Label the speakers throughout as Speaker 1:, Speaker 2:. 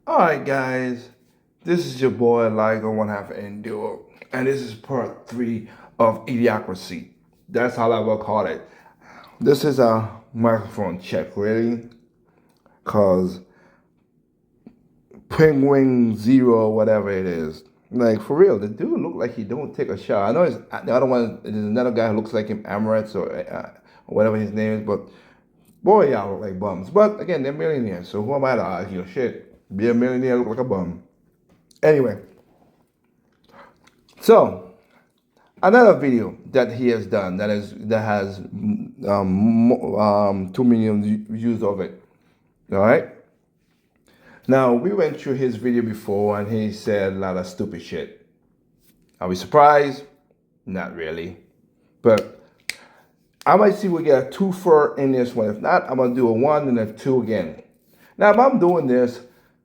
Speaker 1: Alright guys, this is your boy Ligo One Half Enduro, and this is part 3 of Idiocracy. That's how I will call it. This is a microphone check, really, cause Penguin Zero, whatever it is, like for real, the dude look like he don't take a shower. I know the other one. There's another guy who looks like him, Amaretz or whatever his name is, but boy, y'all look like bums. But again, they're millionaires, so who am I to argue? Shit, be a millionaire, look like a bum. Anyway, so another video that he has done that has 2 million views of it. All right. Now we went through his video before, and he said a lot of stupid shit. Are we surprised? Not really, but I might see we get a twofer in this one. If not, I'm gonna do a 1 and a 2 again. Now, if I'm doing this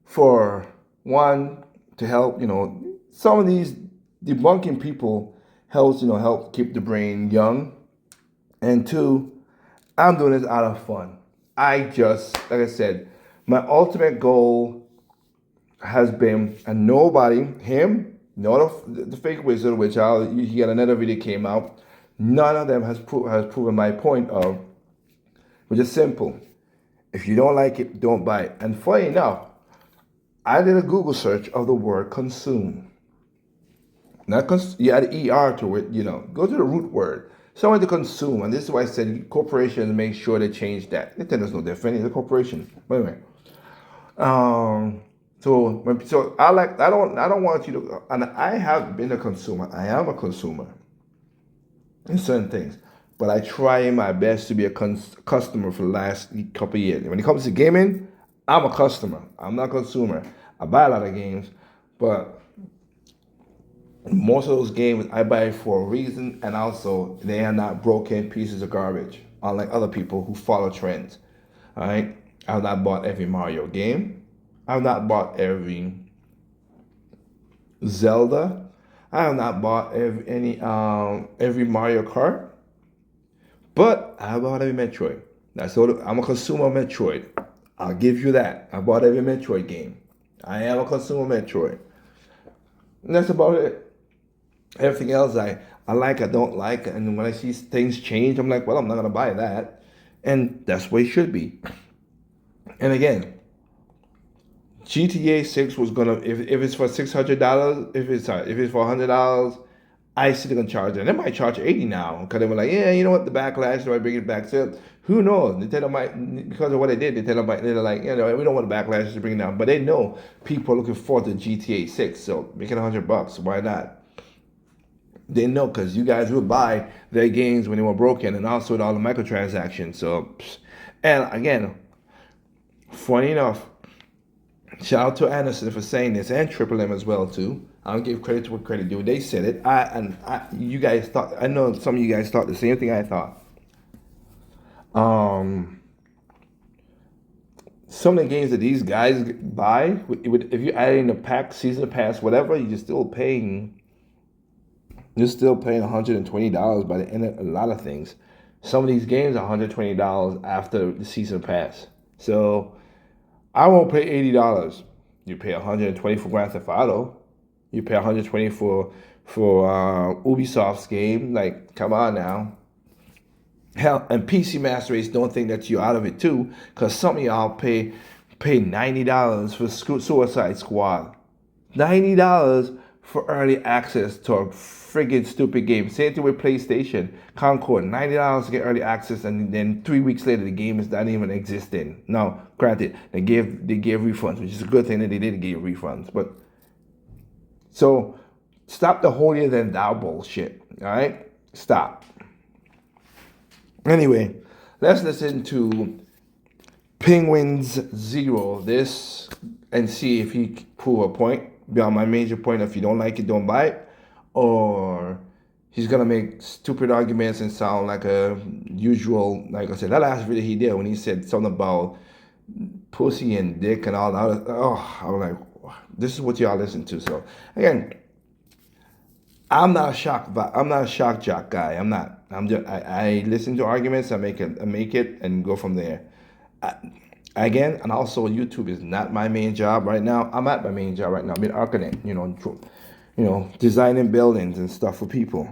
Speaker 1: for one to help, some of these debunking people help keep the brain young, and two, I'm doing this out of fun. Like I said, my ultimate goal has been, and nobody, him, not the fake wizard, which he got another video came out. None of them has proven my point of, which is simple. If you don't like it, don't buy it. And funny enough, I did a Google search of the word consume. Not you add ER to it, go to the root word. Someone to consume. And this is why I said corporations make sure they change that. Nintendo's no different, it's a corporation. But anyway. So I don't want you to, and I have been a consumer. I am a consumer in certain things. But I try my best to be a customer for the last couple of years. When it comes to gaming, I'm a customer. I'm not a consumer. I buy a lot of games, but most of those games I buy for a reason, and also they are not broken pieces of garbage, unlike other people who follow trends. All right, I've not bought every Mario game. I've not bought every Zelda. I have not bought every Mario Kart. But I bought every Metroid. I'm a consumer of Metroid. I'll give you that. I bought every Metroid game. I am a consumer of Metroid. And that's about it. Everything else I like, I don't like. And when I see things change, I'm like, well, I'm not going to buy that. And that's the way it should be. And again, GTA 6 was going to, if it's for $600, if it's for $100, I still gonna charge it. They might charge 80 now because they were like, yeah, you know what, the backlash, so I bring it back. So who knows? Nintendo might, because of what they did, they're like, we don't want the backlash to bring it down, but they know people are looking forward to GTA 6, so make it $100. Why not? They know because you guys would buy their games when they were broken, and also with all the microtransactions. So, and again, funny enough, shout out to Anderson for saying this, and Triple M as well too. I'll give credit to what credit due. They said it. You guys thought. I know some of you guys thought the same thing I thought. Some of the games that these guys buy, if you add in a pack, season pass, whatever, you're still paying. You're still paying $120 by the end of a lot of things. Some of these games are $120 after the season pass. So I won't pay $80. You pay $120 for Grand Theft Auto. You pay $120 for Ubisoft's game. Like, come on now. Hell, and PC Master Race don't think that you're out of it too, because some of y'all pay $90 for Suicide Squad. $90 for early access to a friggin' stupid game. Same thing with PlayStation. Concord, $90 to get early access, and then 3 weeks later the game is not even existing. Now, granted, they gave refunds, which is a good thing that they did give refunds. But so stop the holier than thou bullshit. All right, stop. Anyway, let's listen to Penguins Zero this and see if he prove a point beyond my major point. If you don't like it, don't buy it, or he's gonna make stupid arguments and sound like a usual. Like I said, that last video he did when he said something about pussy and dick and all that. Oh, I was like, this is what y'all listen to. So again, I'm not a shock jock guy. I'm not. I listen to arguments. I make it and go from there. Again, and also YouTube is not my main job right now. I'm at my main job right now. I'm an architect, designing buildings and stuff for people,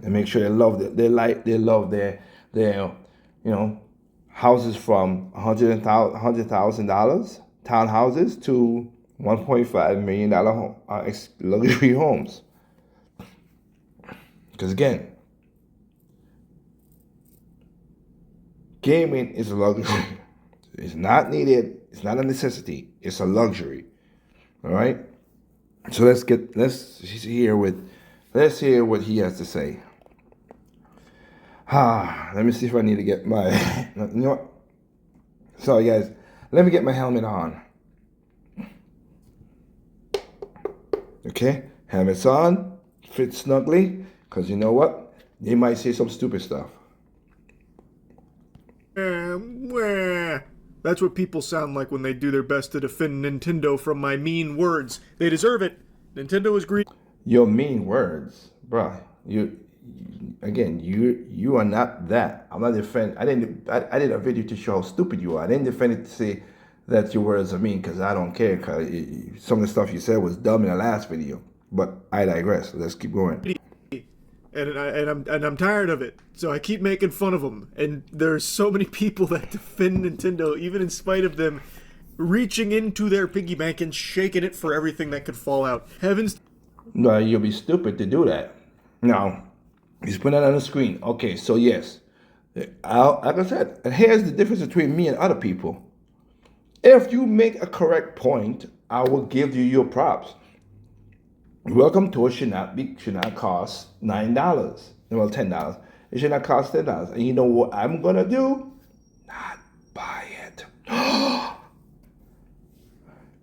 Speaker 1: and make sure they love their houses from $100,000 townhouses to $1.5 million luxury homes. Because again, gaming is a luxury. It's not needed. It's not a necessity. It's a luxury. All right. So let's hear what he has to say. Let me see if I need to get my. You know what? Sorry, guys. Let me get my helmet on. Okay, helmet's on. Fits snugly. Cause you know what? They might say some stupid stuff.
Speaker 2: That's what people sound like when they do their best to defend Nintendo from my mean words. They deserve it. Nintendo is greedy.
Speaker 1: Your mean words, bruh. You are not that. I'm not defending. I did a video to show how stupid you are. I didn't defend it to say that your words are mean, because I don't care. Cause some of the stuff you said was dumb in the last video. But I digress. Let's keep going.
Speaker 2: And I'm tired of it. So I keep making fun of them. And there's so many people that defend Nintendo, even in spite of them reaching into their piggy bank and shaking it for everything that could fall out. Heavens.
Speaker 1: No, you'll be stupid to do that. Now, he's putting that on the screen. Okay, so yes. Like I said, and here's the difference between me and other people. If you make a correct point, I will give you your props. Welcome Tour should not cost $9. Well, $10. It should not cost $10. And you know what I'm gonna do? Not buy it.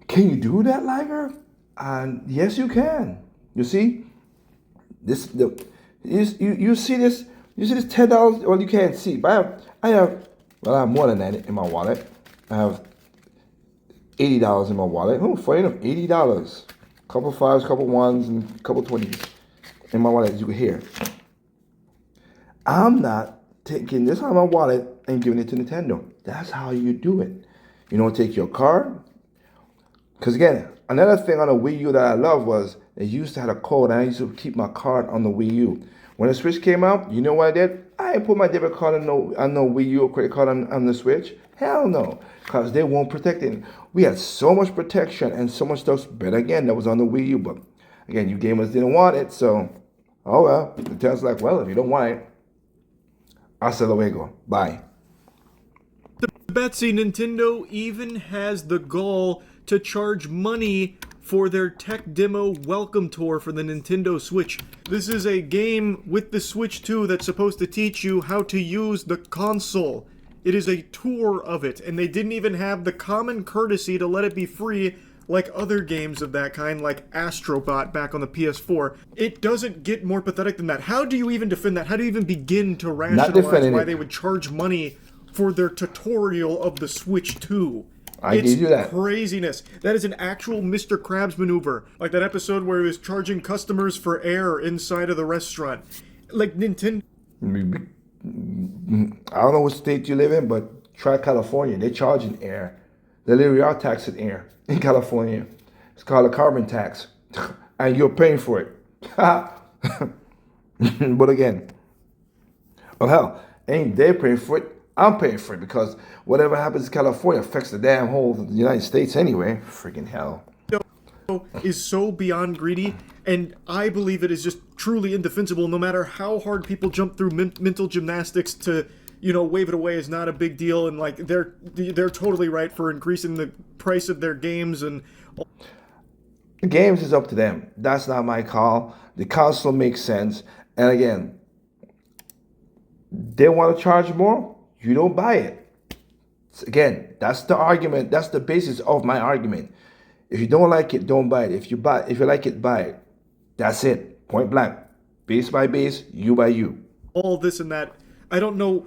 Speaker 1: Can you do that, Liger? And yes, you can. You see, you see this $10. Well, you can't see, but I have more than that in my wallet. I have $80 in my wallet. Oh, funny enough, $80. Couple fives, couple ones, and couple 20s in my wallet, as you can hear. I'm not taking this out of my wallet and giving it to Nintendo. That's how you do it. You don't take your card. Because again, another thing on the Wii U that I love was they used to have a code, and I used to keep my card on the Wii U. When the Switch came out, you know what I did? I didn't put my debit card on no Wii U or credit card on the Switch. Hell no, because they won't protect it. We had so much protection and so much stuff, but again, that was on the Wii U. But again, you gamers didn't want it, so, oh well. Nintendo's like, well, if you don't want it, hasta luego. Bye.
Speaker 2: Betsy, Nintendo even has the gall to charge money for their tech demo welcome tour for the Nintendo Switch. This is a game with the Switch 2 that's supposed to teach you how to use the console. It is a tour of it, and they didn't even have the common courtesy to let it be free like other games of that kind, like Astrobot back on the PS4. It doesn't get more pathetic than that. How do you even defend that? How do you even begin to rationalize why they would charge money for their tutorial of the Switch 2?
Speaker 1: I give you that.
Speaker 2: It's craziness. That is an actual Mr. Krabs maneuver. Like that episode where he was charging customers for air inside of the restaurant. Like Nintendo.
Speaker 1: I don't know what state you live in, but try California. They're charging air. They literally are taxing air in California. It's called a carbon tax. And you're paying for it. But again, oh hell, ain't they paying for it? I'm paying for it, because whatever happens in California affects the damn whole of the United States anyway. Freaking hell.
Speaker 2: Is so beyond greedy, and I believe it is just truly indefensible. No matter how hard people jump through mental gymnastics to, wave it away is not a big deal, and like they're totally right for increasing the price of their games. And
Speaker 1: the games is up to them. That's not my call. The console makes sense, and again, they want to charge more. You don't buy it. Again, that's the argument. That's the basis of my argument. If you don't like it, don't buy it. If you like it, buy it. That's it. Point blank. Base by base, you by you.
Speaker 2: All this and that. I don't know.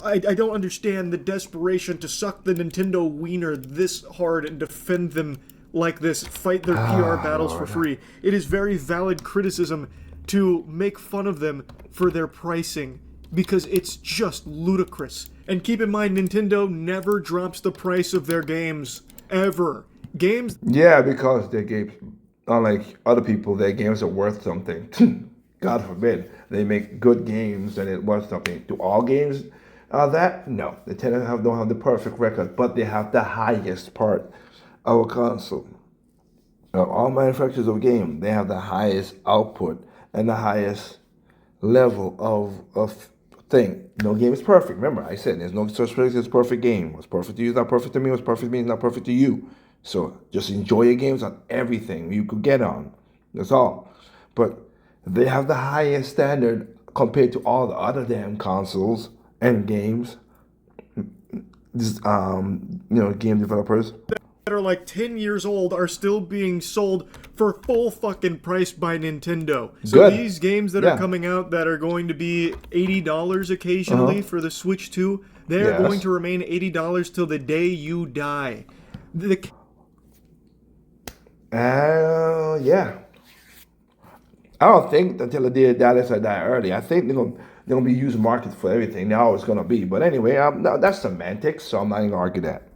Speaker 2: I don't understand the desperation to suck the Nintendo wiener this hard and defend them like this. Fight their PR battles for free. It is very valid criticism to make fun of them for their pricing, because it's just ludicrous. And keep in mind, Nintendo never drops the price of their games. Ever. Games
Speaker 1: Yeah, because their games, unlike other people, their games are worth something. God forbid they make good games and it's worth something. Do all games that? No, they tend to don't have the perfect record, but they have the highest part of a console. All manufacturers of game, they have the highest output and the highest level of thing. No game is perfect. Remember, I said there's no such thing as perfect game. What's perfect to you is not perfect to me. What's perfect to me is not perfect to you. So just enjoy your games on everything you could get on. That's all. But they have the highest standard compared to all the other damn consoles and games. This, game developers.
Speaker 2: that are like 10 years old are still being sold for full fucking price by Nintendo. So
Speaker 1: Good.
Speaker 2: these games that
Speaker 1: Yeah.
Speaker 2: are coming out that are going to be $80 occasionally for the Switch 2, they are
Speaker 1: Yes.
Speaker 2: going to remain $80 till the day you die.
Speaker 1: Yeah. I don't think until the day that I die early. I think they're gonna be used market for everything. They're always gonna be. But anyway, no, that's semantics, so I'm not gonna argue that.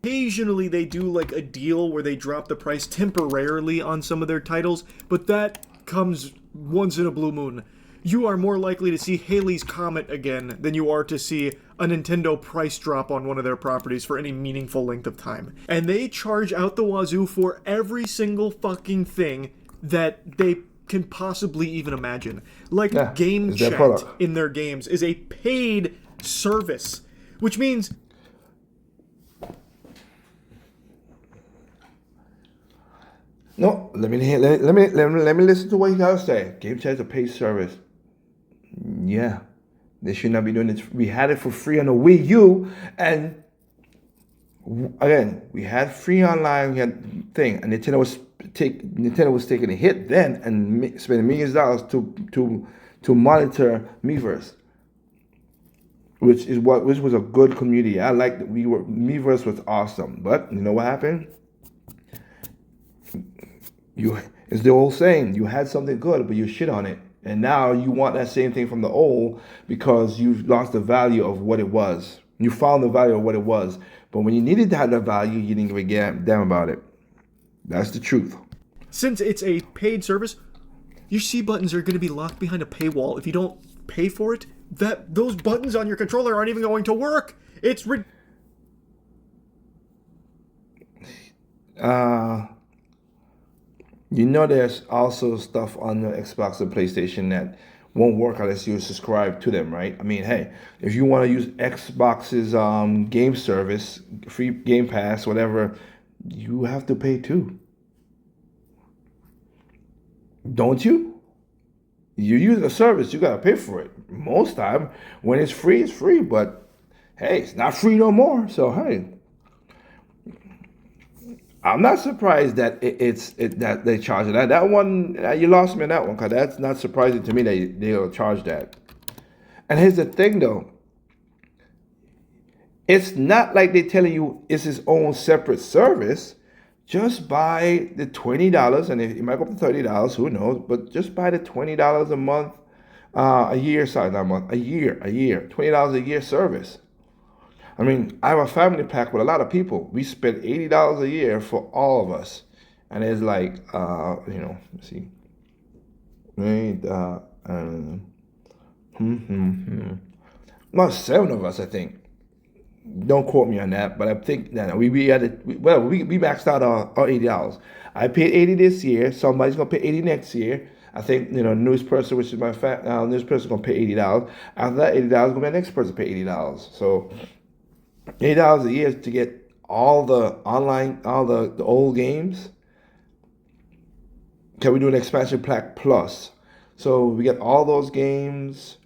Speaker 2: Occasionally they do like a deal where they drop the price temporarily on some of their titles, but that comes once in a blue moon. You are more likely to see Halley's Comet again than you are to see a Nintendo price drop on one of their properties for any meaningful length of time. And they charge out the wazoo for every single fucking thing that they can possibly even imagine. Like
Speaker 1: Yeah,
Speaker 2: Game
Speaker 1: it's their
Speaker 2: Chat
Speaker 1: product.
Speaker 2: in their games is a paid service, which means
Speaker 1: No, let me listen to what you gotta say. Game Chat's a paid service. Yeah, they should not be doing it. We had it for free on the Wii U, and again, we had free online. We had thing, and Nintendo was taking a hit then and spending millions of dollars to monitor Miiverse, which was a good community. I liked that Miiverse was awesome, but you know what happened? It's the old saying, you had something good, but you shit on it. And now you want that same thing from the old because you've lost the value of what it was. You found the value of what it was. But when you needed to have that value, you didn't give a damn about it. That's the truth.
Speaker 2: since it's a paid service, your C buttons are going to be locked behind a paywall. If you don't pay for it, those buttons on your controller aren't even going to work. It's
Speaker 1: There's also stuff on the Xbox and PlayStation that won't work unless you subscribe to them, right? I mean, hey, if you want to use Xbox's game service, free Game Pass, whatever, you have to pay too. Don't you? You use a service, you gotta pay for it. Most time, when it's free, but hey, it's not free no more. So hey, I'm not surprised that that they charge it. That one, you lost me on that one, because that's not surprising to me that they'll charge that. And here's the thing though, it's not like they're telling you it's its own separate service. Just buy the $20, and it might go up to $30, who knows, but just buy the $20 a month, a year, sorry, not a month, a year, $20 a year service. I mean, I have a family pack with a lot of people. We spend $80 a year for all of us. And it's like, let's see. Not 7 of us, I think. Don't quote me on that, but I think that we maxed out our $80. I paid $80 this year. Somebody's gonna pay $80 next year. I think news person, which is my news person, gonna pay $80. After that $80, gonna be the next person pay $80. So $80 a year to get all the online, all the old games. Can we do an expansion pack plus? So we get all those games,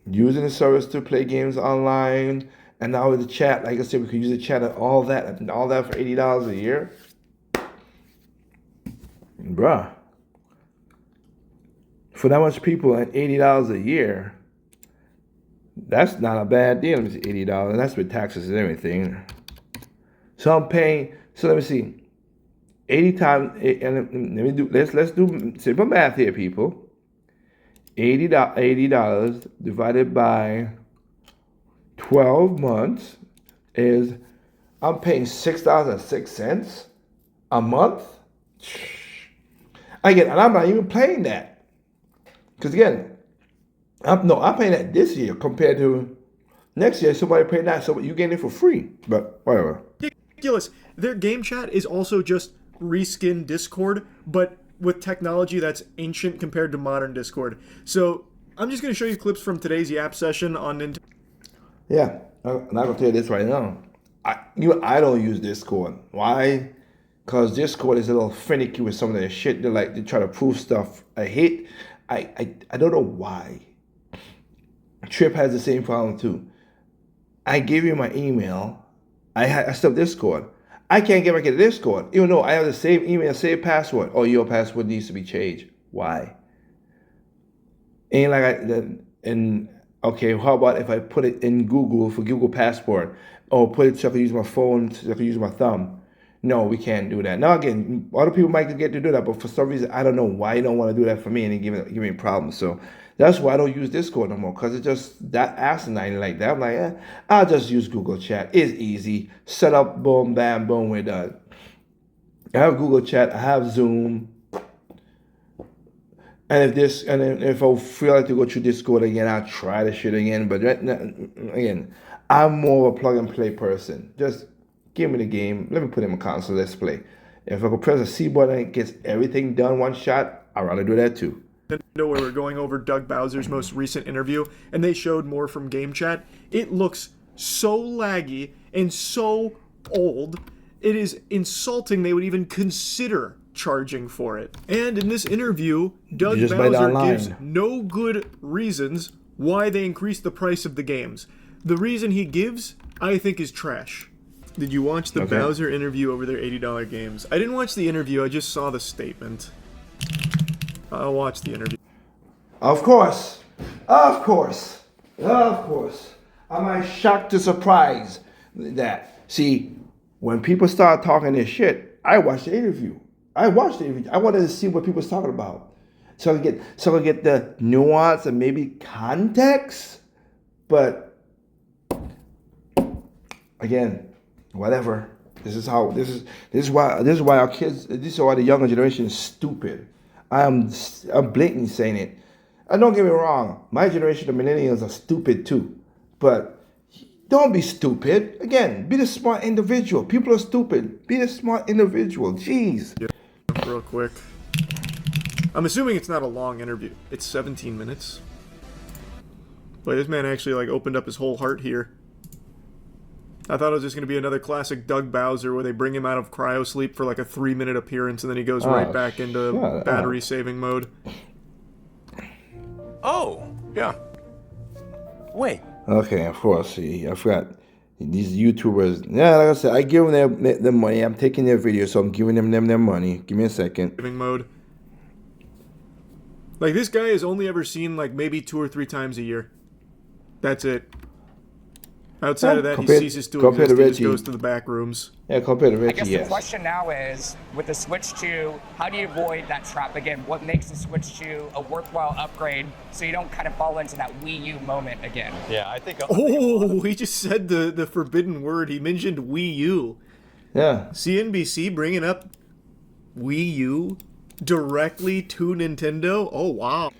Speaker 1: using the service to play games online. And now with the chat, like I said, we could use the chat and all that for $80 a year. Bruh. For that much people at $80 a year, that's not a bad deal. Let me see, $80. And that's with taxes and everything. So I'm paying, so let me see. 80 times, and let's do simple math here, people. $80 divided by 12 months is I'm paying $6.06 a month. Again, and I'm not even paying that. Because again, I'm paying that this year compared to next year. Somebody paying that, so you getting it for free. But whatever.
Speaker 2: Ridiculous. Their game chat is also just reskin Discord, but with technology that's ancient compared to modern Discord. So I'm just going to show you clips from today's Yap session on Nintendo.
Speaker 1: Yeah, I'm not gonna tell you this right now. I don't use Discord. Why? Because Discord is a little finicky with some of their shit. They try to prove stuff. I don't know why. Trip has the same problem too. I give you my email. I still have Discord. I can't get back into Discord, even though I have the same email, same password. Oh, your password needs to be changed. Why? Ain't like okay, how about if I put it in Google for Google Passport, or put it so I can use my phone, so I can use my thumb? No, we can't do that. Now again, other people might get to do that, but for some reason I don't know why you don't want to do that for me, and it give me problems. So that's why I don't use Discord no more, because it's just that asinine like that. I'm like, I'll just use Google Chat. It's easy. Set up, boom, bam, boom, we're done. I have Google Chat. I have Zoom. And if I feel like to go through Discord again, I'll try the shit again. But again, I'm more of a plug and play person. Just give me the game. Let me put it in my console. Let's play. If I could press a C button and it gets everything done one shot, I'd rather do that too.
Speaker 2: Where we're going over Doug Bowser's most recent interview, and they showed more from Game Chat. It looks so laggy and so old. It is insulting they would even consider charging for it. And in this interview, Doug Bowser gives no good reasons why they increased the price of the games. The reason he gives, I think, is trash. Did you watch the Bowser interview over their $80 games? I didn't watch the interview, I just saw the statement. I'll watch the interview.
Speaker 1: Of course. Of course. Of course. Am I shocked to surprise that? See, when people start talking this shit, I watch the interview. I watched the interview. I wanted to see what people was talking about. So I could get the nuance and maybe context. But again, whatever. This is why our kids, this is why the younger generation is stupid. I'm blatantly saying it. And don't get me wrong, my generation of millennials are stupid too. But don't be stupid. Again, be the smart individual. People are stupid. Be the smart individual. Jeez.
Speaker 2: Real quick. I'm assuming it's not a long interview. It's 17 minutes. But this man actually opened up his whole heart here. I thought it was just going to be another classic Doug Bowser where they bring him out of cryo sleep for a 3-minute appearance and then he goes right back into battery saving mode.
Speaker 3: Oh, yeah. Wait.
Speaker 1: Okay, of course. See, I forgot. These YouTubers, yeah, like I said, I give them their money. I'm taking their videos, so I'm giving them their money. Give me a second.
Speaker 2: Saving mode. This guy is only ever seen maybe 2 or 3 times a year. That's it. Outside of that, he ceases to exist. He just goes to the back rooms.
Speaker 1: Yeah, compared to Reggie,
Speaker 4: I guess the question now is, with the Switch 2, how do you avoid that trap again? What makes the Switch 2 a worthwhile upgrade so you don't kind of fall into that Wii U moment again?
Speaker 3: Yeah, I think...
Speaker 2: he just said the forbidden word. He mentioned Wii U.
Speaker 1: Yeah.
Speaker 2: CNBC bringing up Wii U directly to Nintendo? Oh, wow.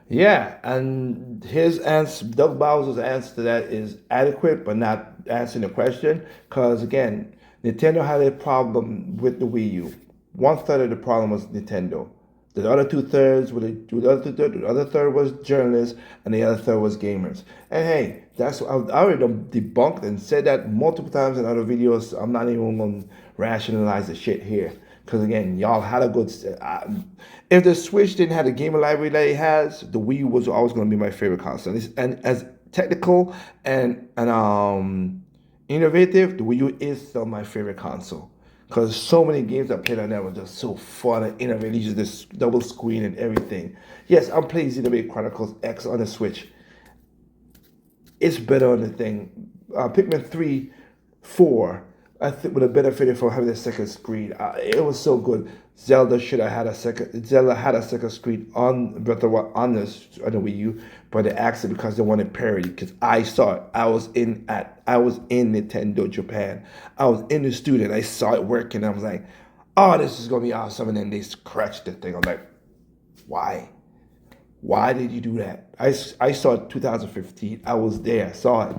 Speaker 1: Yeah, and his answer, Doug Bowser's answer to that is adequate, but not answering the question. Because again, Nintendo had a problem with the Wii U. 1/3 of the problem was Nintendo. The other 2/3 the other third was journalists, and the other third was gamers. And hey, I already debunked and said that multiple times in other videos. I'm not even going to rationalize the shit here. Because again, y'all had a good... if the Switch didn't have the gamer library that it has, the Wii U was always going to be my favorite console. And as technical and innovative, the Wii U is still my favorite console. Because so many games I played on that were just so fun and innovative. You just this double screen and everything. Yes, I'm playing Xenoblade Chronicles X on the Switch. It's better on the thing. Pikmin 3, 4... I think would have benefited from having a second screen. It was so good. Zelda should have had a second. Zelda had a second screen on Breath of the Wild on the Wii U, but they asked it because they wanted parity. Because I saw it. I was in Nintendo Japan. I was in the studio. And I saw it working. I was like, oh, this is gonna be awesome. And then they scratched the thing. I'm like, why? Why did you do that? I saw it 2015. I was there. I saw it.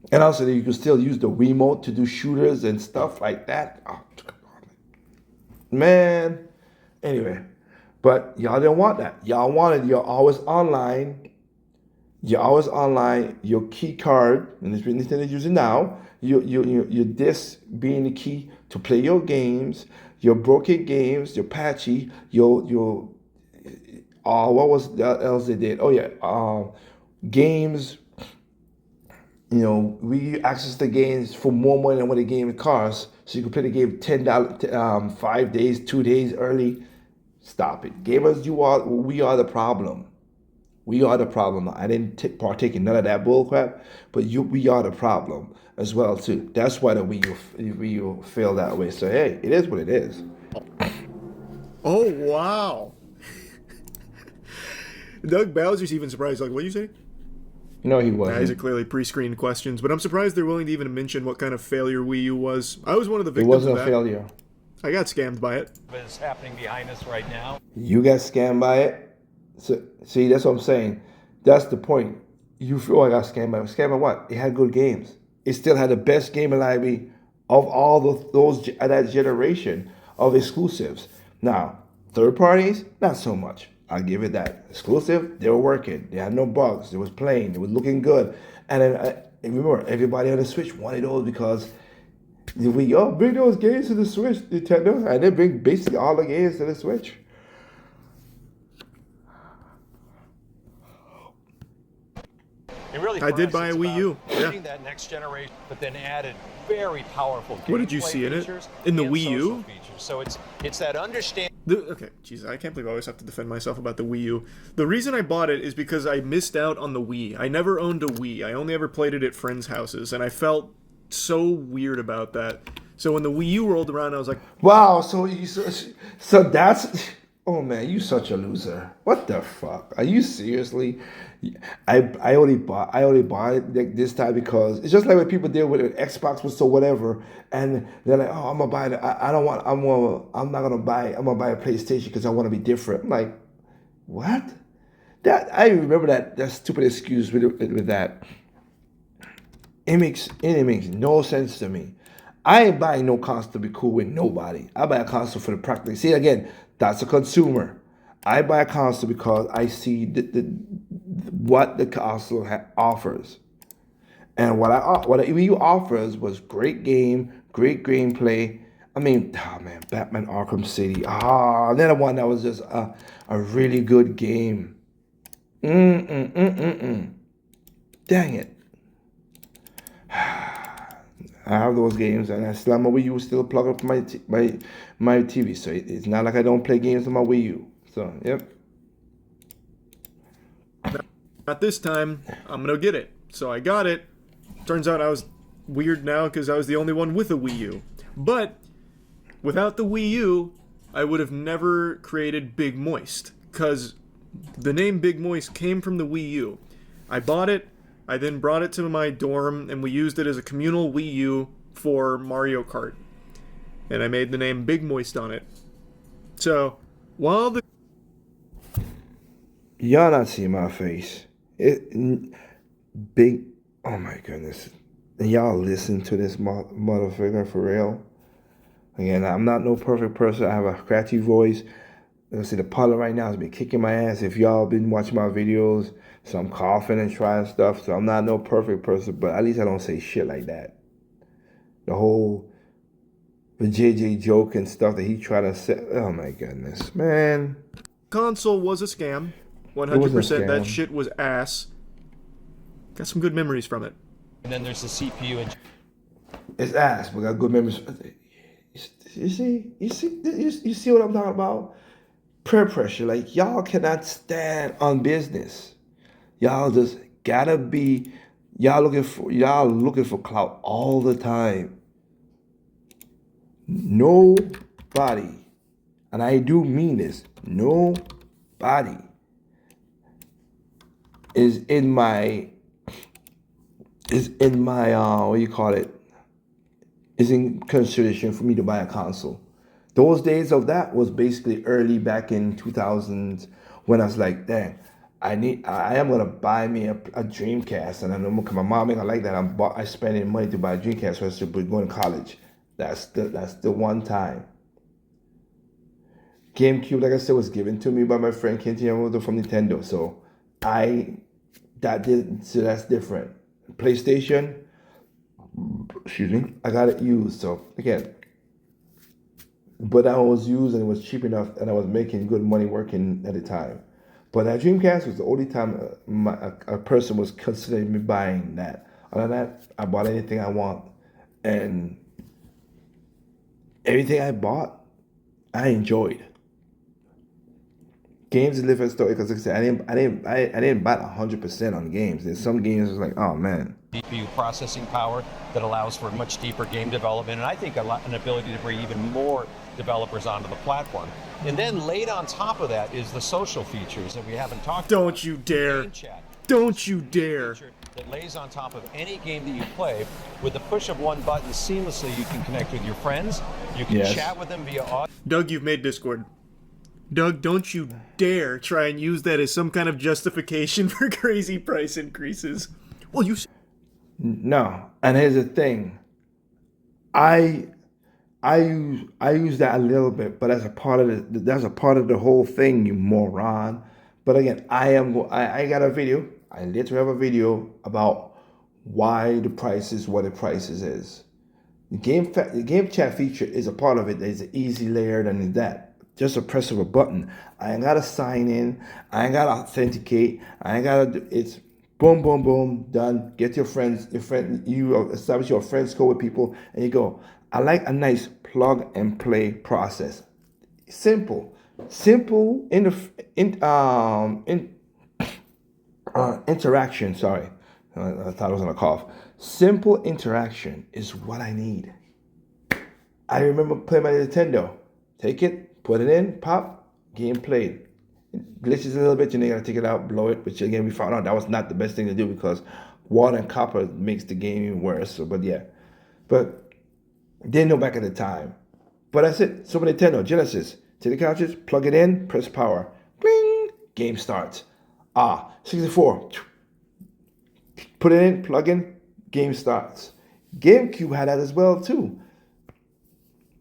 Speaker 1: And also, you can still use the Wiimote to do shooters and stuff like that. Oh, man. Anyway, but y'all didn't want that. Y'all wanted you're always online. You're always online. Your key card, and this Nintendo using now. Your disc being the key to play your games. Your broken games. Your patchy. Your what was that else they did? Oh yeah, games. You know, we access the games for more money than what the game costs. So you can play the game $10, 5 days, 2 days early. Stop it. Gamers, we are the problem. We are the problem. I didn't partake in none of that bullcrap, but we are the problem as well too. That's why the Wii U feel that way. So hey, it is what it is.
Speaker 2: Oh wow. Doug Bowser's even surprised. Like, what you say?
Speaker 1: No, he
Speaker 2: These
Speaker 1: wasn't.
Speaker 2: are clearly pre-screened questions, but I'm surprised they're willing to even mention what kind of failure Wii U was. I was one of the
Speaker 1: It
Speaker 2: victims
Speaker 1: wasn't
Speaker 2: of
Speaker 1: a
Speaker 2: that.
Speaker 1: failure.
Speaker 2: I got scammed by it.
Speaker 3: Is happening behind us right now.
Speaker 1: You got scammed by it. So, see, that's what I'm saying. That's the point. You feel I got scammed by it. Scammed by what? It had good games. It still had the best gaming library of all that generation of exclusives. Now, third parties, not so much. I'll give it that. Exclusive, they were working. They had no bugs. It was playing. It was looking good. And then remember, everybody on the Switch wanted those because bring those games to the Switch, Nintendo, and they bring basically all the games to the Switch.
Speaker 3: It really
Speaker 2: I did
Speaker 3: for us,
Speaker 2: buy a
Speaker 3: it's
Speaker 2: Wii U,
Speaker 3: about
Speaker 2: yeah.
Speaker 3: getting that next generation, but then added very powerful.
Speaker 2: What did you
Speaker 3: gameplay
Speaker 2: see in it?
Speaker 3: features
Speaker 2: In the
Speaker 3: and
Speaker 2: Wii U?
Speaker 3: social features. So it's that understanding.
Speaker 2: Okay, jeez, I can't believe I always have to defend myself about the Wii U. The reason I bought it is because I missed out on the Wii. I never owned a Wii. I only ever played it at friends' houses, and I felt so weird about that. So when the Wii U rolled around, I was like,
Speaker 1: Wow, so that's oh man, you such a loser. What the fuck? Are you seriously? I only bought it this time because it's just like what people did with an Xbox was so whatever, and they're like, oh, I'm gonna buy it. I'm not gonna buy it. I'm gonna buy a PlayStation because I want to be different. I'm like, what? That I remember that stupid excuse with that. It makes no sense to me. I ain't buying no console to be cool with nobody. I buy a console for the practice. See, again, that's a consumer. I buy a console because I see what the console offers. And what the Wii U offers was great game, great gameplay. I mean, oh man, Batman Arkham City. Another one that was just a really good game. Dang it. I have those games, and I still have my Wii U still plugged up to my TV. So it's not like I don't play games on my Wii U. So yep.
Speaker 2: not this time, I'm gonna get it. So I got it. Turns out I was weird now because I was the only one with a Wii U. But without the Wii U, I would have never created Big Moist, because the name Big Moist came from the Wii U. I bought it, I then brought it to my dorm, and we used it as a communal Wii U for Mario Kart. And I made the name Big Moist on it. So, while the...
Speaker 1: Y'all not see my face. Big, oh my goodness. And y'all listen to this motherfucker for real. Again, I'm not no perfect person. I have a scratchy voice. Let's see, the parlor right now has been kicking my ass. If y'all been watching my videos, so I'm coughing and trying stuff. So I'm not no perfect person, but at least I don't say shit like that. The whole JJ joke and stuff that he tried to say. Oh my goodness, man.
Speaker 2: console was a scam. 100%.
Speaker 1: scam.
Speaker 2: That shit was ass. Got some good memories from it.
Speaker 3: And then there's the CPU and
Speaker 1: It's ass, but got good memories. You see what I'm talking about? Peer pressure. Like, y'all cannot stand on business. Y'all just gotta be y'all looking for clout all the time. Nobody, and I do mean this, nobody is in my what you call it, is in consideration for me to buy a console. Those days of that was basically early back in 2000s when I was like, dang, I am gonna buy me a Dreamcast, and I know my mom ain't gonna like that. I spending money to buy a Dreamcast for us to be going to college. That's the one time. GameCube, like I said, was given to me by my friend Kenji Yamamoto from Nintendo, so that's different. PlayStation, excuse me, I got it used. So again, but I was used and it was cheap enough, and I was making good money working at the time. But that Dreamcast was the only time a person was considering me buying that. Other than that, I bought anything I want, and everything I bought, I enjoyed. Games is a different story because, like I said, I didn't bet 100% on games. There's some games was like, oh man.
Speaker 3: GPU processing power that allows for much deeper game development, and I think an ability to bring even more developers onto the platform. And then laid on top of that is the social features that we haven't talked about.
Speaker 2: Don't you dare.
Speaker 3: Game chat.
Speaker 2: Don't you dare.
Speaker 3: That lays on top of any game that you play. With the push of one button, seamlessly you can connect with your friends. You can chat with them via audio.
Speaker 2: Doug, you've made Discord. Doug, don't you dare try and use that as some kind of justification for crazy price increases. Well, you...
Speaker 1: No, and here's the thing. I use that a little bit, but that's a part of the whole thing, you moron. But again, I got a video. I literally have a video about why the price is what the prices is. The game chat feature is a part of it. There's an easy layer than that. Just a press of a button. I ain't gotta sign in. I ain't gotta authenticate. I ain't gotta. It's boom, boom, boom, done. Get your friends. You establish your friends code with people, and you go. I like a nice plug and play process. Simple interaction. Sorry, I thought I was gonna cough. Simple interaction is what I need. I remember playing my Nintendo. Take it, put it in, pop, game played. It glitches a little bit, you gotta take it out, blow it, which again we found out that was not the best thing to do because water and copper makes the game even worse. So, but yeah, but didn't know back at the time. But that's it. Super Nintendo, Genesis, take the cartridge, plug it in, press power, bling, game starts. 64, put it in, plug in, game starts. GameCube had that as well too.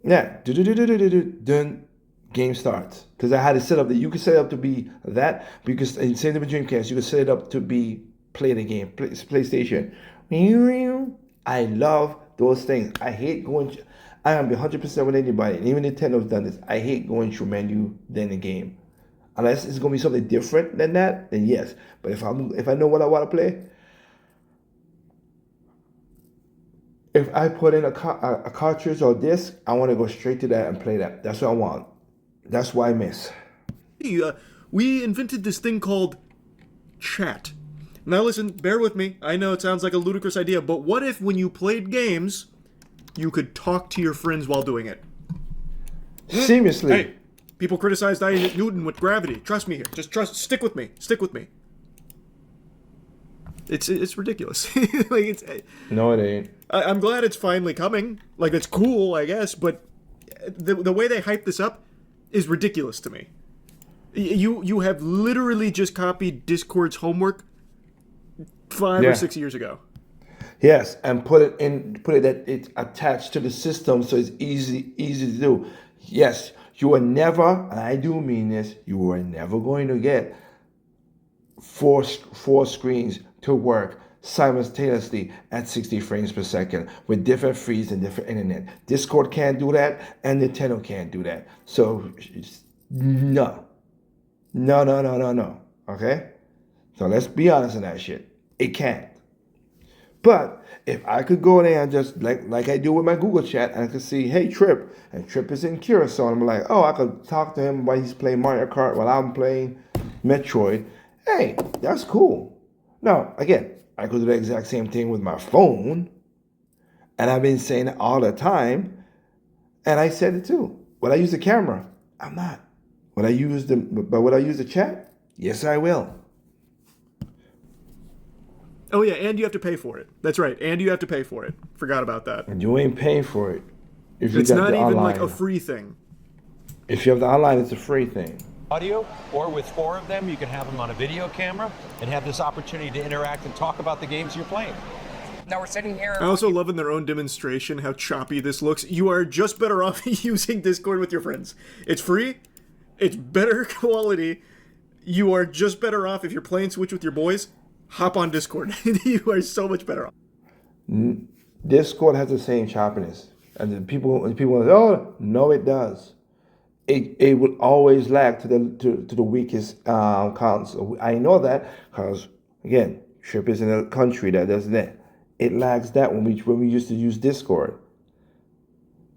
Speaker 1: Yeah, done. Game starts. Because I had it set up that you could set it up to be that. Because same thing with Dreamcast, you could set it up to be play the game, PlayStation. I love those things. I hate going. I am 100% with anybody, and even Nintendo's done this. I hate going through menu then the game, unless it's gonna be something different than that. Then yes. But if I know what I want to play. If I put in a cartridge or disc, I want to go straight to that and play that. That's what I want. That's why I miss.
Speaker 2: We invented this thing called chat. Now listen, bear with me. I know it sounds like a ludicrous idea, but what if when you played games, you could talk to your friends while doing it?
Speaker 1: Seriously.
Speaker 2: Hey, people criticized Isaac Newton with gravity. Trust me here. Just stick with me. Stick with me. It's ridiculous.
Speaker 1: No, it ain't.
Speaker 2: I'm glad it's finally coming. Like, it's cool, I guess, but the way they hype this up is ridiculous to me. You have literally just copied Discord's homework 5 or 6 years ago.
Speaker 1: Yes, and put it that it's attached to the system so it's easy to do. Yes, you are never, and I do mean this, you are never going to get four screens to work simultaneously at 60 frames per second with different feeds and different internet. Discord can't do that, and Nintendo can't do that. So, no. Okay? So let's be honest on that shit. It can't. But if I could go there and just like I do with my Google chat, and I could see, hey Trip, and Trip is in Curacao, and I'm like, oh, I could talk to him while he's playing Mario Kart while I'm playing Metroid. Hey, that's cool. Now, again, I could do the exact same thing with my phone. And I've been saying it all the time. And I said it too. Will I use the camera? I'm not. Will I use the chat? Yes, I will.
Speaker 2: Oh yeah, and you have to pay for it. That's right, and you have to pay for it. Forgot about that.
Speaker 1: And you ain't paying for it. If you
Speaker 2: It's
Speaker 1: got
Speaker 2: not
Speaker 1: the
Speaker 2: even
Speaker 1: online.
Speaker 2: like a free thing.
Speaker 1: If you have the online, it's a free thing.
Speaker 3: Audio, or with 4 of them, you can have them on a video camera and have this opportunity to interact and talk about the games you're playing.
Speaker 4: Now we're sitting here.
Speaker 2: I also love in their own demonstration how choppy this looks. You are just better off using Discord with your friends. It's free. It's better quality. You are just better off if you're playing Switch with your boys. Hop on Discord. You are so much better off.
Speaker 1: Discord has the same choppiness. And the people say, oh, no, it does. It will always lag to the weakest console. I know that because, again, Trip is in a country that does that. It lags that when we used to use Discord.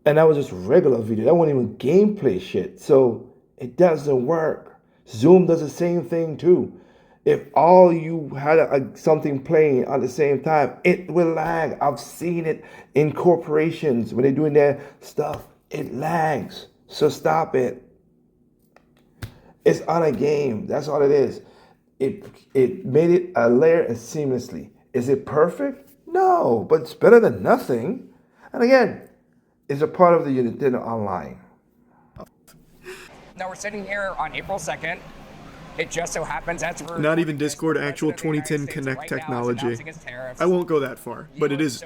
Speaker 1: And that was just regular video. That wasn't even gameplay shit. So it doesn't work. Zoom does the same thing too. If all you had something playing at the same time, it will lag. I've seen it in corporations when they're doing their stuff. It lags. So stop it. It's on a game. That's all it is. It made it a layer and seamlessly. Is it perfect? No, but it's better than nothing. And again, it's a part of the Nintendo Online.
Speaker 4: Now we're sitting here on April 2nd. It just so happens that's
Speaker 2: Not even Discord, actual 2010 Connect technology. I won't go that far, but it is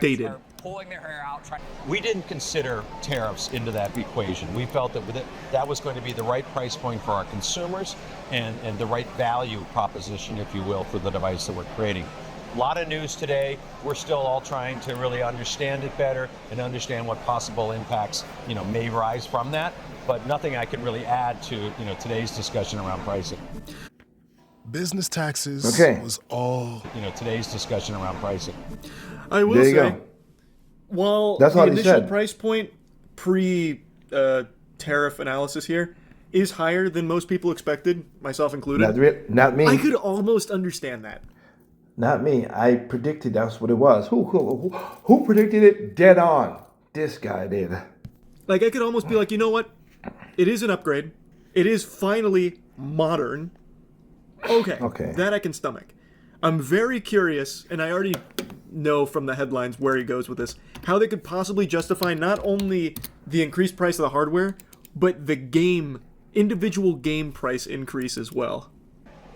Speaker 2: dated.
Speaker 4: Pulling their hair out,
Speaker 3: We didn't consider tariffs into that equation. We felt that that was going to be the right price point for our consumers and the right value proposition, if you will, for the device that we're creating. A lot of news today. We're still all trying to really understand it better and understand what possible impacts, may rise from that. But nothing I can really add to, today's discussion around pricing.
Speaker 5: Business taxes was all.
Speaker 3: Today's discussion around pricing.
Speaker 2: I will
Speaker 1: There you
Speaker 2: say,
Speaker 1: go.
Speaker 2: while
Speaker 1: That's
Speaker 2: the
Speaker 1: all he
Speaker 2: initial
Speaker 1: said.
Speaker 2: price point pre-tariff analysis here is higher than most people expected, myself included,
Speaker 1: Not me.
Speaker 2: I could almost understand that.
Speaker 1: Not me. I predicted that's what it was. Who predicted it dead on? This guy did.
Speaker 2: Like, I could almost be like, you know what? It is an upgrade. It is finally modern. Okay. That I can stomach. I'm very curious, and I already know from the headlines where he goes with this, how they could possibly justify not only the increased price of the hardware, but the individual game price increase as well.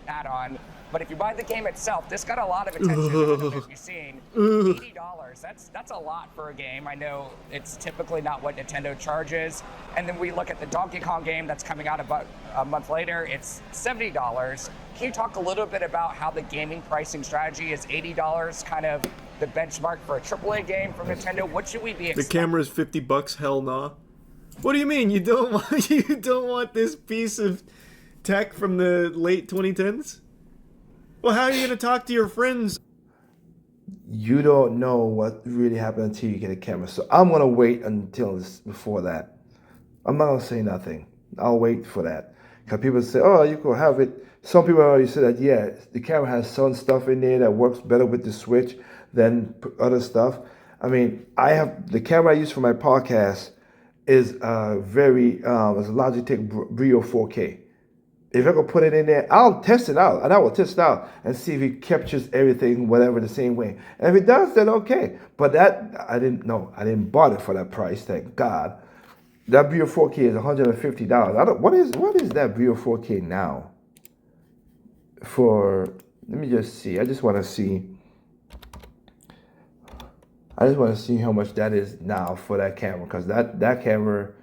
Speaker 4: Add-on. But if you buy the game itself, this got a lot of attention, as you've seen. $80, that's a lot for a game. I know it's typically not what Nintendo charges. And then we look at the Donkey Kong game that's coming out about a month later, it's $70. Can you talk a little bit about how the gaming pricing strategy is $80 kind of the benchmark for a AAA game from Nintendo? What should we be
Speaker 2: The
Speaker 4: expecting?
Speaker 2: camera's $50, hell nah. What do you mean? You don't want this piece of tech from the late 2010s? Well, how are you going to talk to your friends?
Speaker 1: You don't know what really happened until you get a camera. So I'm going to wait until before that. I'm not going to say nothing. I'll wait for that. Because people say, oh, you could have it. Some people already said that, yeah, the camera has some stuff in there that works better with the Switch than other stuff. I mean, the camera I use for my podcast is it's a Logitech Brio 4K. If I could put it in there, I'll test it out, and I will test it out and see if it captures everything, whatever, the same way. And if it does, then okay. But that, I didn't buy it for that price, thank God. That Brio 4K is $150. What is that Brio 4K now? Let me just see. I just want to see how much that is now for that camera, because that camera.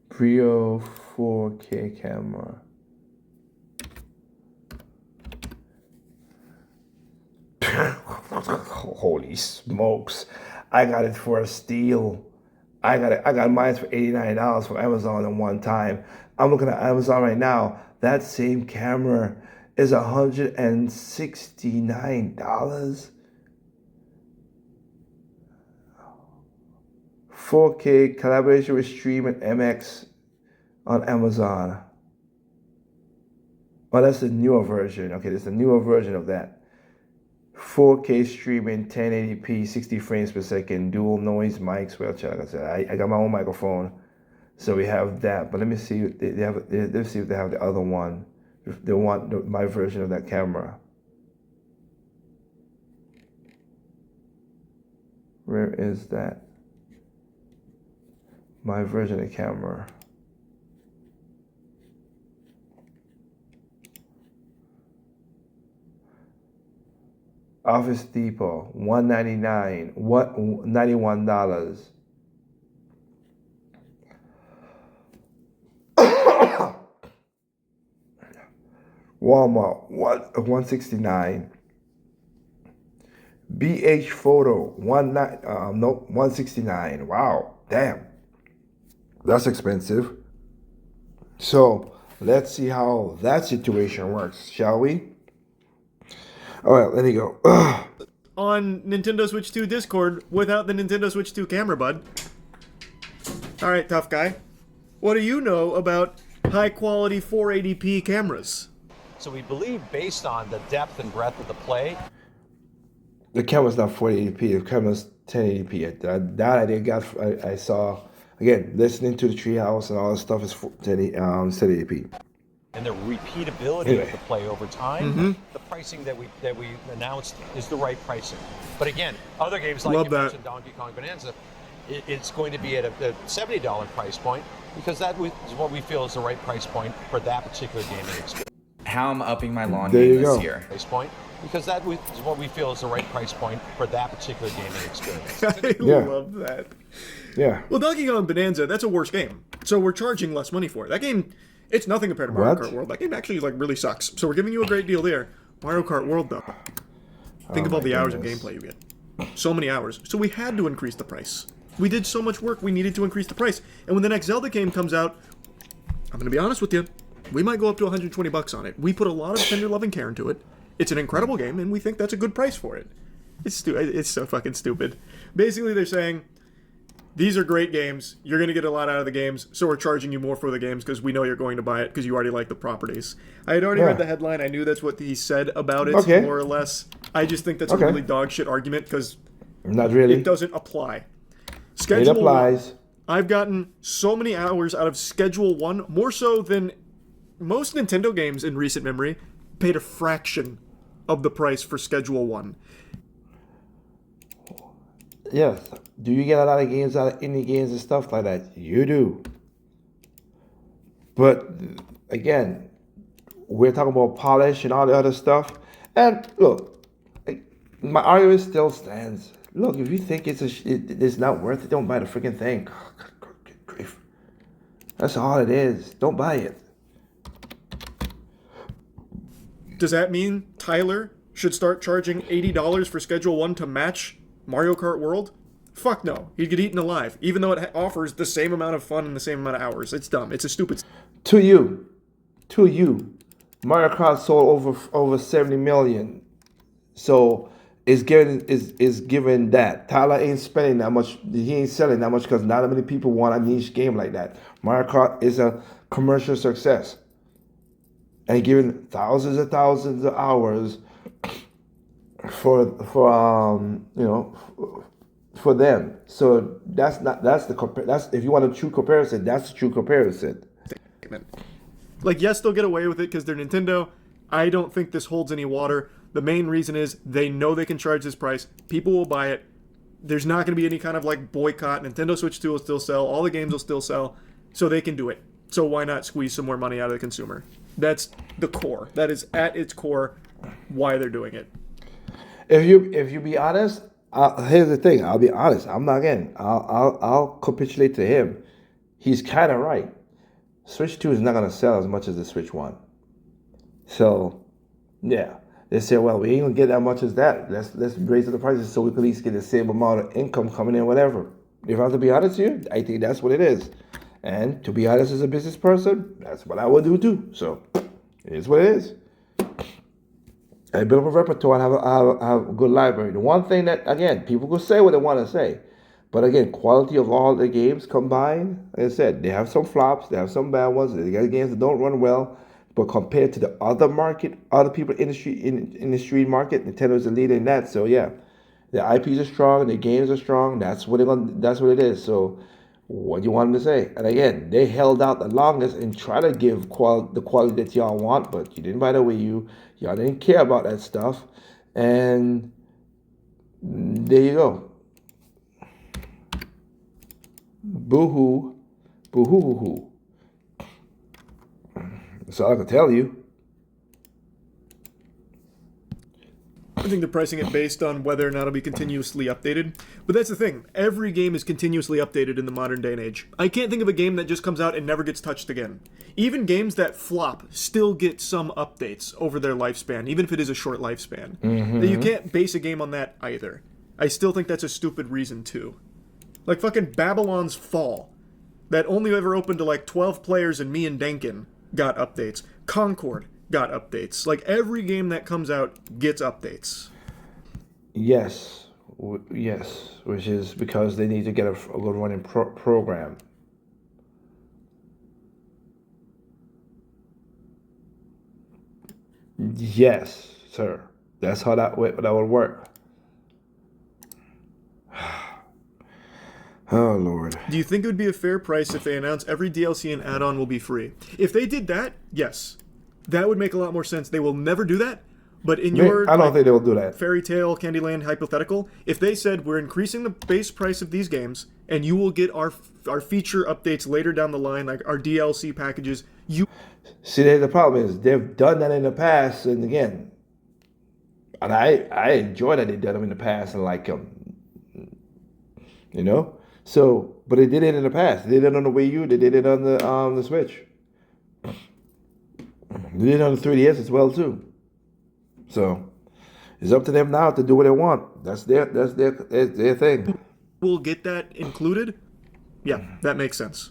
Speaker 1: Brio 4K camera. Holy smokes. I got it for a steal. I got mine for $89 from Amazon at one time. I'm looking at Amazon right now. That same camera is $169. 4K collaboration with Stream and MX on Amazon. Oh, that's the newer version. Okay, there's a newer version of that. 4K streaming, 1080p, 60 frames per second, dual noise mics. Well, like I said, I got my own microphone, so we have that. But let me see. Let's see if they have the other one. If they want my version of that camera. Where is that? My version of the camera. Office Depot, $199. What? $91. Walmart, $169. BH Photo, $169. Wow, damn, that's expensive. So let's see how that situation works, shall we? All right, let me go.
Speaker 2: On Nintendo Switch 2 Discord without the Nintendo Switch 2 camera, bud. All right, tough guy. What do you know about high-quality 480p cameras?
Speaker 3: So we believe, based on the depth and breadth of the play,
Speaker 1: The camera's not 480p. The camera's 1080p. I saw, again, listening to the Treehouse and all this stuff is 1080p.
Speaker 3: and the repeatability of the play over time, the pricing that we announced is the right pricing. But again, other games like you mentioned, Donkey Kong Bonanza, it's going to be at a $70 price point because that is what we feel is the right price point for that particular gaming experience.
Speaker 6: How I'm upping my lawn game this year.
Speaker 3: Price point because that is what we feel is the right price point for that particular gaming experience.
Speaker 2: I love that.
Speaker 1: Yeah.
Speaker 2: Well, Donkey Kong Bonanza, that's a worse game. So we're charging less money for it. That game, it's nothing compared to Mario Kart World. That game actually really sucks. So we're giving you a great deal there. Mario Kart World, though. Think of all the hours of gameplay you get. So many hours. So we had to increase the price. We did so much work, we needed to increase the price. And when the next Zelda game comes out, I'm going to be honest with you, we might go up to $120 on it. We put a lot of tender love and care into it. It's an incredible game, and we think that's a good price for it. It's so fucking stupid. Basically, they're saying, these are great games. You're going to get a lot out of the games, so we're charging you more for the games because we know you're going to buy it because you already like the properties. I had already read the headline. I knew that's what he said about it, more or less. I just think that's a really dog shit argument because
Speaker 1: not really.
Speaker 2: It doesn't apply. Schedule
Speaker 1: it applies.
Speaker 2: 1, I've gotten so many hours out of Schedule 1, more so than most Nintendo games in recent memory, paid a fraction of the price for Schedule 1.
Speaker 1: Yes. Do you get a lot of games out of indie games and stuff like that? You do. But again, we're talking about polish and all the other stuff. And look, my argument still stands. Look, if you think it's not worth it, don't buy the freaking thing. Good grief. That's all it is. Don't buy it.
Speaker 2: Does that mean Tyler should start charging $80 for Schedule 1 to match Mario Kart World? Fuck no. He'd get eaten alive, even though it offers the same amount of fun and the same amount of hours. It's dumb. It's a stupid...
Speaker 1: To you, Mario Kart sold over 70 million. So is given that. Tyler ain't spending that much. He ain't selling that much because not that many people want a niche game like that. Mario Kart is a commercial success. And giving thousands of hours for them. So that's if you want a true comparison, that's a true comparison.
Speaker 2: Like, yes, they'll get away with it because they're Nintendo. I don't think this holds any water. The main reason is they know they can charge this price. People will buy it. There's not going to be any kind of like boycott. Nintendo Switch 2 will still sell. All the games will still sell. So they can do it. So why not squeeze some more money out of the consumer? That's the core. That is at its core why they're doing it.
Speaker 1: If you be honest, here's the thing. I'll be honest. I'm not getting. I'll capitulate to him. He's kind of right. Switch 2 is not going to sell as much as the Switch 1. So, yeah. They say, well, we ain't going to get that much as that. Let's raise the prices so we can at least get the same amount of income coming in, whatever. If I have to be honest with you, I think that's what it is. And to be honest, as a business person, that's what I would do too. So, it is what it is. I build up a repertoire and have a good library. The one thing that, again, people could say what they want to say. But again, quality of all the games combined, like I said, they have some flops, they have some bad ones, they got games that don't run well. But compared to the other market, other people in the street market, Nintendo's the leader in that. So yeah, the IPs are strong, the games are strong. That's what that's what it is. So what do you want them to say? And again, they held out the longest and try to give the quality that y'all want, but you didn't buy the Wii U. Y'all didn't care about that stuff, and there you go. Boo-hoo. Boo-hoo-hoo-hoo. That's all I can tell you.
Speaker 2: I think they're pricing it based on whether or not it'll be continuously updated. But that's the thing. Every game is continuously updated in the modern day and age. I can't think of a game that just comes out and never gets touched again. Even games that flop still get some updates over their lifespan, even if it is a short lifespan. You can't base a game on that either. I still think that's a stupid reason too. Like fucking Babylon's Fall. That only ever opened to like 12 players and me and Denkin got updates. Concord got updates. Like every game that comes out gets updates.
Speaker 1: Yes, yes, which is because they need to get a good running program. Yes, sir. That's how that would work. Oh, Lord.
Speaker 2: Do you think it would be a fair price if they announced every DLC and add-on will be free? If they did that, yes. That would make a lot more sense. They will never do that. But in your
Speaker 1: I don't think they will do that.
Speaker 2: Fairy Tale, Candyland hypothetical, if they said we're increasing the base price of these games and you will get our feature updates later down the line, like our DLC packages,
Speaker 1: See, the problem is they've done that in the past, and again, and I enjoy that they've done them in the past and like them, you know. So, but they did it in the past. They did it on the Wii U. They did it on the Switch. They did it on the 3DS as well too. So, it's up to them now to do what they want. That's their thing.
Speaker 2: We'll get that included. Yeah, that makes sense.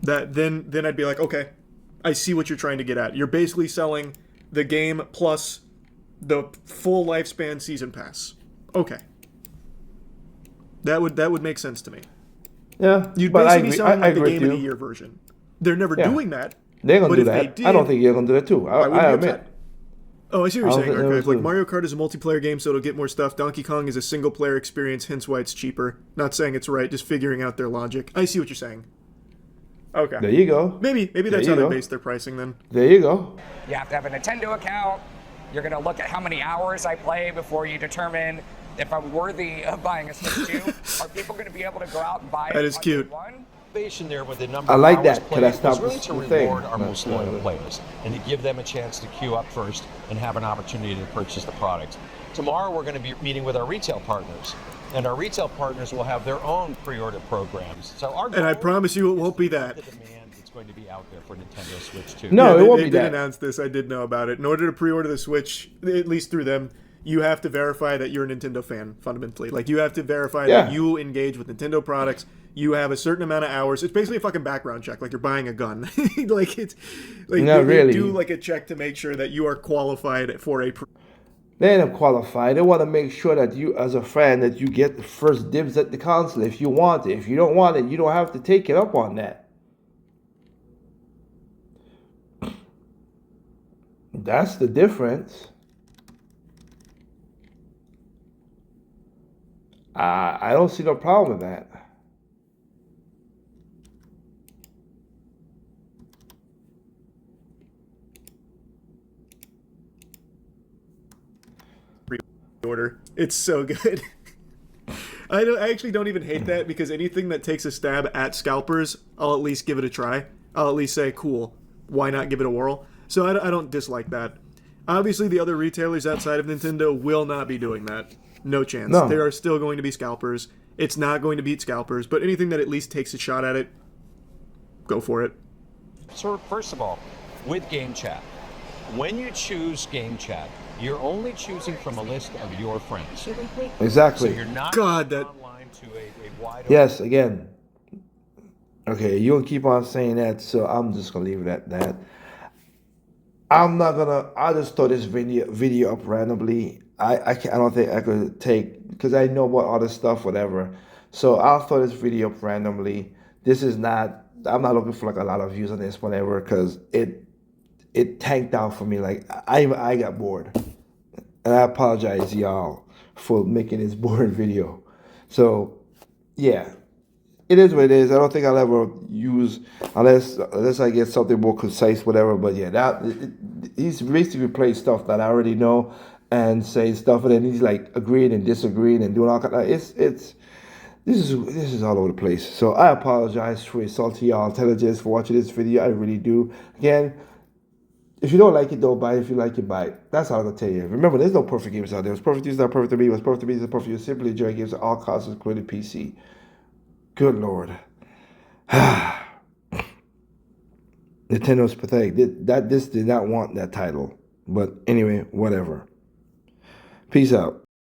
Speaker 2: That then I'd be like, okay, I see what you're trying to get at. You're basically selling the game plus the full lifespan season pass. Okay. That would make sense to me.
Speaker 1: Yeah,
Speaker 2: you'd
Speaker 1: but
Speaker 2: basically be selling like the
Speaker 1: agree
Speaker 2: game of the year version. They're never doing that.
Speaker 1: They're gonna do that. I don't think you're gonna do that too. I admit.
Speaker 2: Oh, I see what you're saying, Archive. Like Mario Kart is a multiplayer game, so it'll get more stuff. Donkey Kong is a single player experience, hence why it's cheaper. Not saying it's right, just figuring out their logic. I see what you're saying. Okay.
Speaker 1: There you go.
Speaker 2: Maybe that's how they base their pricing then.
Speaker 1: There you go.
Speaker 4: You have to have a Nintendo account. You're going to look at how many hours I play before you determine if I'm worthy of buying a Switch 2. Are people going to be able to go out and buy it?
Speaker 2: That is cute.
Speaker 3: There with the number
Speaker 1: I like
Speaker 3: of
Speaker 1: that.
Speaker 3: hours
Speaker 1: Could I
Speaker 3: played
Speaker 1: stop
Speaker 3: is really
Speaker 1: this
Speaker 3: to
Speaker 1: thing?
Speaker 3: reward our most loyal players and to give them a chance to queue up first and have an opportunity to purchase the product. Tomorrow we're going to be meeting with our retail partners, and our retail partners will have their own pre-order programs. So our
Speaker 2: and I promise you it won't be that.
Speaker 3: The demand that's going to be out there for Nintendo Switch 2.
Speaker 1: No, it won't be that.
Speaker 2: They did announce this. I did know about it. In order to pre-order the Switch, at least through them, you have to verify that you're a Nintendo fan, fundamentally. Like, you have to verify that you engage with Nintendo products. You have a certain amount of hours. It's basically a fucking background check, like you're buying a gun. Like, it's like they do like a check to make sure that you are qualified for a.
Speaker 1: They ain't qualified. They want to make sure that you, as a fan, that you get the first dibs at the console if you want it. If you don't want it, you don't have to take it up on that. That's the difference. I don't see no problem with that.
Speaker 2: Order. It's so good. I actually don't even hate that, because anything that takes a stab at scalpers, I'll at least give it a try. I'll at least say, cool, why not give it a whirl? So I don't dislike that. Obviously, the other retailers outside of Nintendo will not be doing that. No chance.
Speaker 1: No.
Speaker 2: There are still going to be scalpers. It's not going to beat scalpers, but anything that at least takes a shot at it, go for it.
Speaker 3: So first of all, with Game Chat, when you choose Game Chat, you're only choosing from a list of your friends.
Speaker 1: Exactly.
Speaker 3: So you're not online to a wide open.
Speaker 1: Yes, again. Okay, you'll keep on saying that, so I'm just gonna leave it at that. I just throw this video up randomly. I don't think I could take, because I know about all this stuff, whatever. So I'll throw this video up randomly. This is not I'm not looking for like a lot of views on this, whatever, because it tanked out for me. Like I got bored, and I apologize, y'all, for making this boring video. So yeah, it is what it is. I don't think I'll ever use unless I get something more concise, whatever. But yeah, he's basically playing stuff that I already know and saying stuff, and then he's like agreeing and disagreeing and doing all kind of this is all over the place. So I apologize for insulting y'all intelligence for watching this video. I really do. Again, if you don't like it, don't buy it. If you like it, buy it. That's all I'm gonna tell you. Remember, there's no perfect games out there. What's perfect to you is not perfect to me. What's perfect to me is not perfect to you. Simply enjoy games at all costs, including PC. Good Lord. Nintendo's pathetic. This did not want that title. But anyway, whatever. Peace out.